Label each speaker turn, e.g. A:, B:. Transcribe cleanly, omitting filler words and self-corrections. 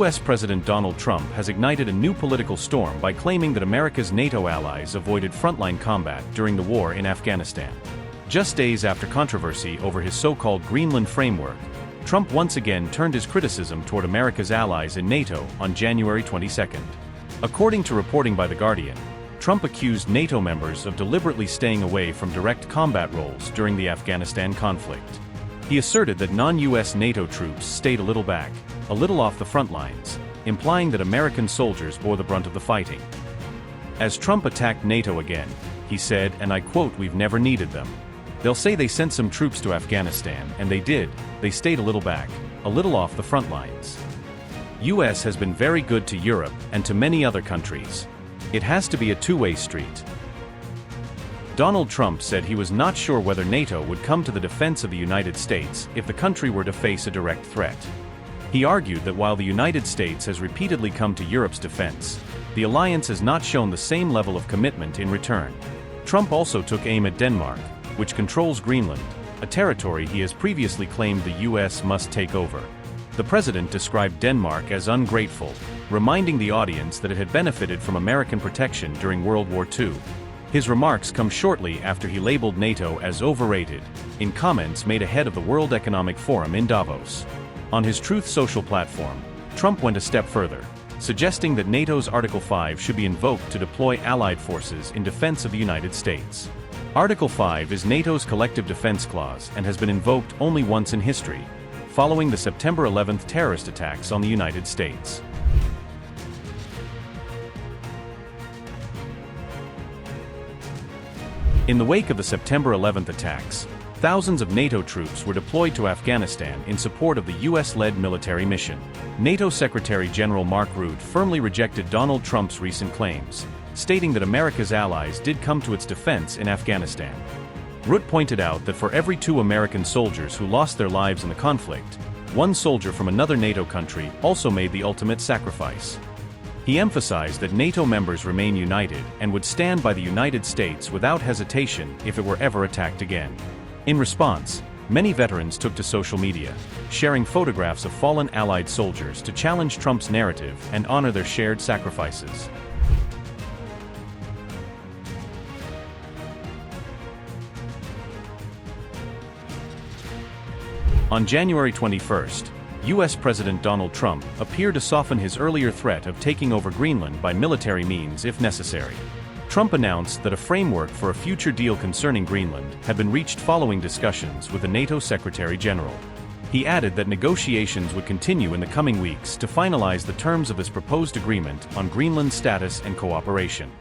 A: U.S. President Donald Trump has ignited a new political storm by claiming that America's NATO allies avoided frontline combat during the war in Afghanistan. Just days after controversy over his so-called Greenland framework, Trump once again turned his criticism toward America's allies in NATO on January 22. According to reporting by The Guardian, Trump accused NATO members of deliberately staying away from direct combat roles during the Afghanistan conflict. He asserted that non-U.S. NATO troops stayed a little back, a little off the front lines, implying that American soldiers bore the brunt of the fighting. As Trump attacked NATO again, he said, and I quote, "We've never needed them. They'll say they sent some troops to Afghanistan, and they did, they stayed a little back, a little off the front lines. U.S. has been very good to Europe and to many other countries. It has to be a two-way street." Donald Trump said he was not sure whether NATO would come to the defense of the United States if the country were to face a direct threat. He argued that while the United States has repeatedly come to Europe's defense, the alliance has not shown the same level of commitment in return. Trump also took aim at Denmark, which controls Greenland, a territory he has previously claimed the U.S. must take over. The president described Denmark as ungrateful, reminding the audience that it had benefited from American protection during World War II. His remarks come shortly after he labeled NATO as overrated, in comments made ahead of the World Economic Forum in Davos. On his Truth Social platform, Trump went a step further, suggesting that NATO's Article 5 should be invoked to deploy Allied forces in defense of the United States. Article 5 is NATO's collective defense clause and has been invoked only once in history, following the September 11th terrorist attacks on the United States. In the wake of the September 11th attacks, thousands of NATO troops were deployed to Afghanistan in support of the U.S.-led military mission. NATO Secretary General Mark Rutte firmly rejected Donald Trump's recent claims, stating that America's allies did come to its defense in Afghanistan. Rutte pointed out that for every 2 American soldiers who lost their lives in the conflict, 1 soldier from another NATO country also made the ultimate sacrifice. He emphasized that NATO members remain united and would stand by the United States without hesitation if it were ever attacked again. In response, many veterans took to social media, sharing photographs of fallen Allied soldiers to challenge Trump's narrative and honor their shared sacrifices. On January 21st, U.S. President Donald Trump appeared to soften his earlier threat of taking over Greenland by military means if necessary. Trump announced that a framework for a future deal concerning Greenland had been reached following discussions with the NATO Secretary General. He added that negotiations would continue in the coming weeks to finalize the terms of his proposed agreement on Greenland's status and cooperation.